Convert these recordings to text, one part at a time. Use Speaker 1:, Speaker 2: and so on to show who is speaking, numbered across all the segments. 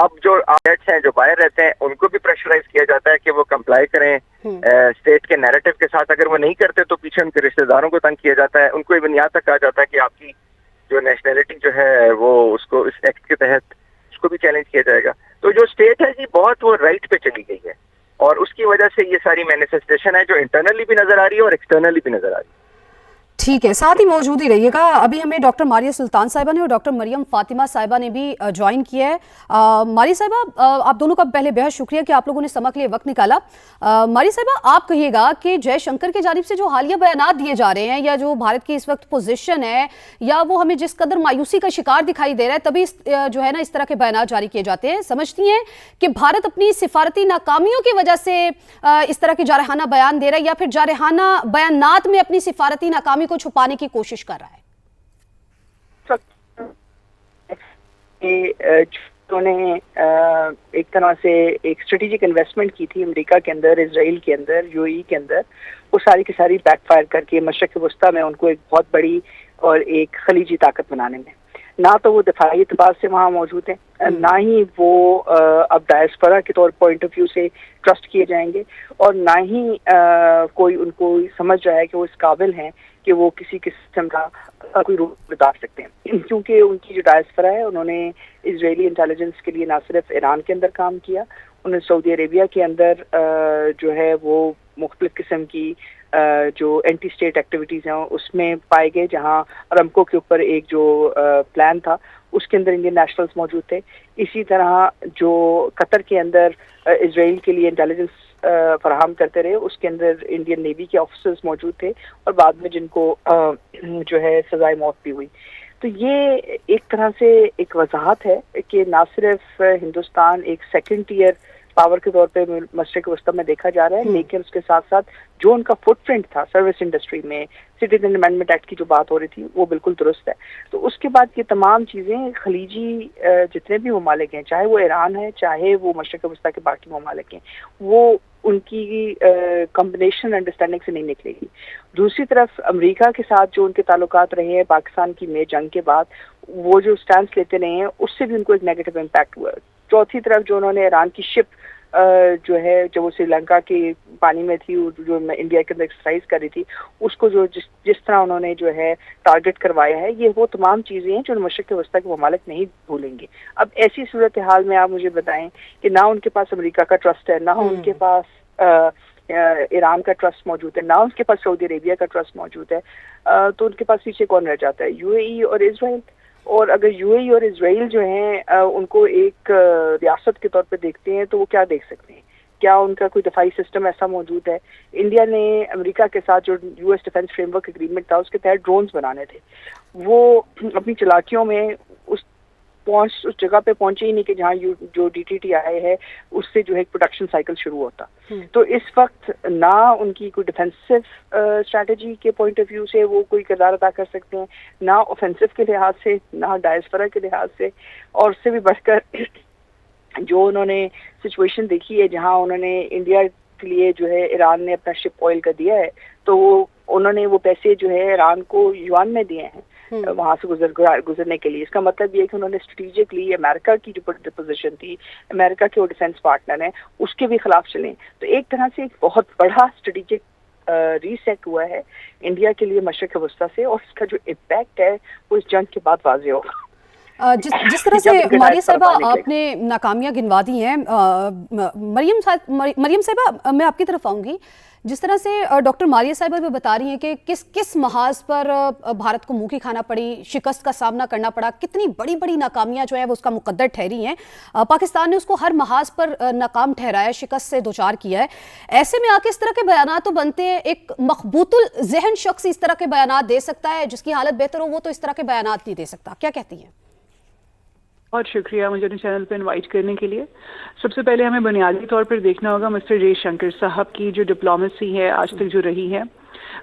Speaker 1: اب جو آؤٹلیٹس ہیں جو باہر رہتے ہیں ان کو بھی پریشرائز کیا جاتا ہے کہ وہ کمپلائی کریں اسٹیٹ کے نیریٹو کے ساتھ. اگر وہ نہیں کرتے تو پیچھے ان کے رشتہ داروں کو تنگ کیا جاتا ہے. ان کو ایون یہاں تک کہا جاتا ہے کہ آپ کی جو نیشنلٹی جو ہے وہ اس کو اس ایکٹ کے تحت اس کو بھی چیلنج کیا جائے گا. تو جو اسٹیٹ ہے جی بہت وہ رائٹ پہ چلی گئی ہے, اور اس کی وجہ سے یہ ساری مینیفیسٹیشن ہے جو انٹرنلی بھی نظر آ رہی ہے اور ایکسٹرنلی بھی نظر آ رہی ہے.
Speaker 2: ٹھیک ہے, ساتھ ہی موجود ہی رہیے گا. ابھی ہمیں ڈاکٹر ماریہ سلطان صاحبہ نے اور ڈاکٹر مریم فاطمہ صاحبہ نے بھی جوائن کیا ہے. ماریہ صاحبہ, آپ دونوں کا پہلے بہت شکریہ کہ آپ لوگوں نے سماع کے لیے وقت نکالا. ماریہ صاحبہ, آپ کہیے گا کہ جے شنکر کی جانب سے جو حالیہ بیانات دیے جا رہے ہیں یا جو بھارت کی اس وقت پوزیشن ہے یا وہ ہمیں جس قدر مایوسی کا شکار دکھائی دے رہا ہے, تبھی جو ہے نا اس طرح کے بیانات جاری کیے جاتے ہیں. سمجھتی ہیں کہ بھارت اپنی سفارتی ناکامیوں کی وجہ سے اس طرح کے جارحانہ بیان دے رہا ہے یا پھر جارحانہ بیانات میں اپنی سفارتی ناکامی کو چھپانے کی کوشش کر رہا ہے؟
Speaker 3: انہوں نے ایک طرح سے ایک اسٹریٹجک انویسٹمنٹ کی تھی امریکہ کے اندر, اسرائیل کے اندر, یو اے ای کے اندر, وہ ساری کی ساری بیک فائر کر کے مشرق وسطیٰ میں ان کو ایک بہت بڑی اور ایک خلیجی طاقت بنانے میں. نہ تو وہ دفاعی اعتبار سے وہاں موجود ہیں, نہ ہی وہ اب ڈائسپورا کے طور پوائنٹ آف ویو سے ٹرسٹ کیے جائیں گے, اور نہ ہی کوئی ان کو سمجھ رہا ہے کہ وہ اس قابل ہیں کہ وہ کسی قسم کا کوئی رول بتا سکتے ہیں. کیونکہ ان کی جو ڈائسپورا ہے انہوں نے اسرائیلی انٹیلیجنس کے لیے نہ صرف ایران کے اندر کام کیا, انہوں نے سعودی عربیہ کے اندر جو ہے وہ مختلف قسم کی جو اینٹی اسٹیٹ ایکٹیویٹیز ہیں اس میں پائے گئے, جہاں ارمکو کے اوپر ایک جو پلان تھا اس کے اندر انڈین نیشنلز موجود تھے. اسی طرح جو قطر کے اندر اسرائیل کے لیے انٹیلیجنس فراہم کرتے رہے, اس کے اندر انڈین نیوی کے آفیسرز موجود تھے, اور بعد میں جن کو جو ہے سزائے موت بھی ہوئی. تو یہ ایک طرح سے ایک وضاحت ہے کہ نہ صرف ہندوستان ایک سیکنڈ ٹیئر پاور کے طور پہ مشرق وسطیٰ میں دیکھا جا رہا ہے, لیکن اس کے ساتھ ساتھ جو ان کا فٹ پرنٹ تھا سروس انڈسٹری میں, سٹیزن امینڈمنٹ ایکٹ کی جو بات ہو رہی تھی وہ بالکل درست ہے. تو اس کے بعد یہ تمام چیزیں خلیجی جتنے بھی ممالک ہیں, چاہے وہ ایران ہے چاہے وہ مشرق وسطیٰ کے باقی ممالک ہیں, وہ ان کی کمبینیشن انڈرسٹینڈنگ سے نہیں نکلے گی. دوسری طرف امریکہ کے ساتھ جو ان کے تعلقات رہے ہیں پاکستان کی میں جنگ کے بعد, وہ جو سٹینس لیتے رہے ہیں اس سے بھی ان کو ایک نیگیٹو امپیکٹ ہوا. چوتھی طرف جو انہوں نے ایران کی شپ جو ہے جب وہ سری لنکا کے پانی میں تھی, جو انڈیا کے اندر ایکسرسائز کر رہی تھی, اس کو جو جس طرح انہوں نے جو ہے ٹارگٹ کروایا ہے, یہ وہ تمام چیزیں ہیں جو مشرق وسطیٰ کے ممالک نہیں بھولیں گے. اب ایسی صورتحال میں آپ مجھے بتائیں کہ نہ ان کے پاس امریکہ کا ٹرسٹ ہے, نہ ان کے پاس ایران کا ٹرسٹ موجود ہے, نہ ان کے پاس سعودی عربیہ کا ٹرسٹ موجود ہے, تو ان کے پاس پیچھے کون رہ جاتا ہے؟ یو اے ای اور اسرائیل. اور اگر یو اے ای اور اسرائیل جو ہیں ان کو ایک ریاست کے طور پہ دیکھتے ہیں تو وہ کیا دیکھ سکتے ہیں؟ کیا ان کا کوئی دفاعی سسٹم ایسا موجود ہے؟ انڈیا نے امریکہ کے ساتھ جو U S defence frame work agreement تھا اس کے تحت ڈرونز بنانے تھے, وہ اپنی چلاکیوں میں اس جگہ پہ پہنچے ہی نہیں کہ جہاں جو ڈی ٹی ٹی آئی ہے اس سے جو ہے ایک پروڈکشن سائیکل شروع ہوتا. تو اس وقت نہ ان کی کوئی ڈیفینسو اسٹریٹجی کے پوائنٹ آف ویو سے وہ کوئی کردار ادا کر سکتے ہیں, نہ اوفینسو کے لحاظ سے, نہ ڈائسپورا کے لحاظ سے, اور اس سے بھی بڑھ کر جو انہوں نے سچویشن دیکھی ہے جہاں انہوں نے انڈیا کے لیے جو ہے ایران نے اپنا شپ آئل کا دیا ہے, تو انہوں نے وہ پیسے جو ہے ایران کو یوان میں دیے ہیں وہاں سے گزرنے کے لیے. اس کا مطلب یہ کہ انہوں نے اسٹریٹجکلی امریکہ کی جو پوزیشن تھی, امریکہ کے وہ ڈیفینس پارٹنر ہیں, اس کے بھی خلاف چلیں. تو ایک طرح سے ایک بہت بڑا اسٹریٹجک ریسیٹ ہوا ہے انڈیا کے لیے مشرق وسطیٰ سے, اور اس کا جو امپیکٹ ہے وہ اس جنگ کے بعد واضح ہوگا.
Speaker 2: جس طرح سے ماریہ صاحبہ آپ نے ناکامیاں گنوا دی ہیں, مریم صاحبہ میں آپ کی طرف آؤں گی. جس طرح سے ڈاکٹر ماریہ صاحبہ بھی بتا رہی ہیں کہ کس محاذ پر بھارت کو منہ کی کھانا پڑی, شکست کا سامنا کرنا پڑا, کتنی بڑی بڑی ناکامیاں جو ہیں وہ اس کا مقدر ٹھہری ہیں. پاکستان نے اس کو ہر محاذ پر ناکام ٹھہرایا, شکست سے دوچار کیا ہے. ایسے میں آ کے اس طرح کے بیانات تو بنتے ہیں, ایک مخبوط الذہن شخص اس طرح کے بیانات دے سکتا ہے, جس کی حالت بہتر ہو وہ تو اس طرح کے بیانات نہیں دے سکتا. کیا کہتی ہیں؟
Speaker 4: بہت شکریہ مجھے اپنے چینل پہ انوائٹ کرنے کے لیے. سب سے پہلے ہمیں بنیادی طور پر دیکھنا ہوگا مسٹر جے شنکر صاحب کی جو ڈپلومیسی ہے آج تک جو رہی ہے,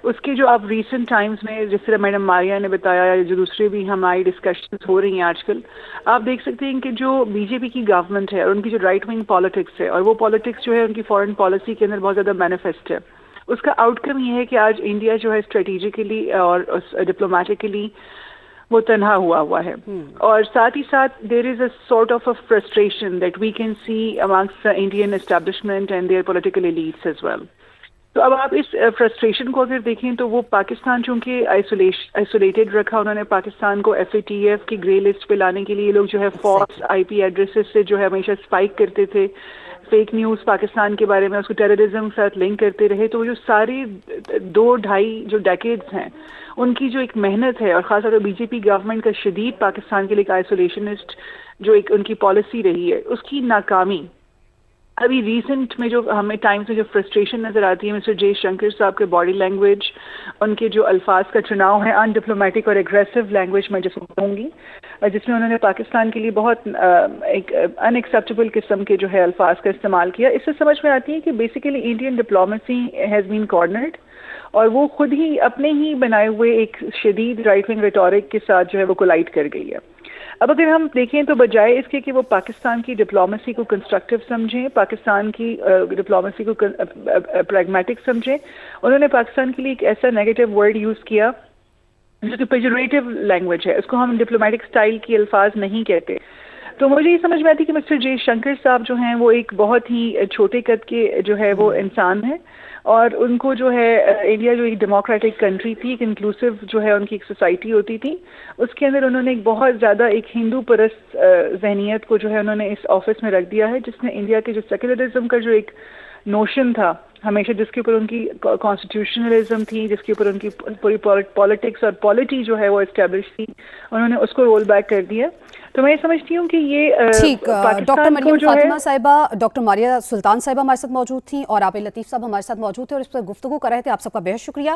Speaker 4: اس کی جو اب ریسنٹ ٹائمز میں جس طرح میڈم ماریہ نے بتایا یا جو دوسرے بھی ہماری ڈسکشنز ہو رہی ہیں آج کل, آپ دیکھ سکتے ہیں کہ جو بی جے پی کی گورنمنٹ ہے اور ان کی جو رائٹ ونگ پالیٹکس ہے, اور وہ پالیٹکس جو ہے ان کی فارن پالیسی کے اندر بہت زیادہ مینیفیسٹ ہے. اس کا آؤٹ کم یہ ہے کہ آج انڈیا جو ہے اسٹریٹجیکلی اور ڈپلومیٹکلی وہ تنہا ہوا ہے. اور ساتھ ہی ساتھ there is a sort of a frustration that we can see amongst the Indian establishment and their political elites as well. تو اب آپ اس فرسٹریشن کو اگر دیکھیں تو وہ پاکستان چونکہ آئسولیٹڈ رکھا انہوں نے پاکستان کو FATF کی گرے لسٹ پہ لانے کے لیے. یہ لوگ جو ہے فالس IP ایڈریسز سے جو ہے ہمیشہ اسپائک کرتے تھے, فیک نیوز پاکستان کے بارے میں, اس کو ٹیررزم کے ساتھ لنک کرتے رہے. تو جو ساری 2-2.5 جو ڈیکیڈز ہیں ان کی جو ایک محنت ہے, اور خاص طور پر BJP گورنمنٹ کا شدید پاکستان کے لیے ایک آئسولیشنسٹ جو ایک ان کی پالیسی رہی ہے, اس کی ناکامی ابھی ریسنٹ میں جو ہمیں ٹائمز میں جو فرسٹریشن نظر آتی ہے مسٹر جے شنکر صاحب کے باڈی لینگویج, ان کے جو الفاظ کا چناؤ ہے ان ڈپلومیٹک اور ایگریسو لینگویج میں جس کو کہوں گی, جس میں انہوں نے پاکستان کے لیے بہت ایک ان ایکسیپٹیبل قسم کے جو ہے الفاظ کا استعمال کیا. اس سے سمجھ میں آتی ہے کہ basically Indian diplomacy has been کارنرڈ, اور وہ خود ہی اپنے ہی بنائے ہوئے ایک شدید رائٹ ونگ ریٹورک کے ساتھ جو ہے وہ کولائڈ کر گئی ہے. اب اگر ہم دیکھیں تو بجائے اس کے کہ وہ پاکستان کی ڈپلومیسی کو کنسٹرکٹیو سمجھیں, پاکستان کی ڈپلومیسی کو پریگمیٹک سمجھیں, انہوں نے پاکستان کے لیے ایک ایسا نیگیٹو ورڈ یوز کیا جو کہ پیجوریٹو لینگویج ہے, اس کو ہم ڈپلومیٹک سٹائل کے الفاظ نہیں کہتے. تو مجھے یہ سمجھ میں آتی کہ مسٹر جے شنکر صاحب جو ہیں وہ ایک بہت ہی چھوٹے قد کے جو ہے وہ انسان ہیں, اور ان کو جو ہے انڈیا جو ایک ڈیموکریٹک کنٹری تھی, ایک انکلوسیو جو ہے ان کی ایک سوسائٹی ہوتی تھی, اس کے اندر انہوں نے ایک بہت زیادہ ایک ہندو پرست ذہنیت کو جو ہے انہوں نے اس آفس میں رکھ دیا ہے, جس نے انڈیا کے جو سیکولرزم کا جو ایک نوشن تھا ہمیشہ, جس کے اوپر ان کی کانسٹیٹیوشنلزم تھی, جس کے اوپر ان کی پوری پالیٹکس اور پالیٹی جو ہے وہ اسٹیبلش تھی, انہوں نے اس کو رول بیک کر دیا. تو میں یہ سمجھتی ہوں کہ یہ
Speaker 2: ڈاکٹر مریم فاطمہ صاحبہ, ڈاکٹر ماریہ سلطان صاحبہ ہمارے ساتھ موجود تھیں, اور عابد لطیف صاحب ہمارے ساتھ موجود تھے اور اس پر گفتگو کر رہے تھے. آپ سب کا بہت شکریہ.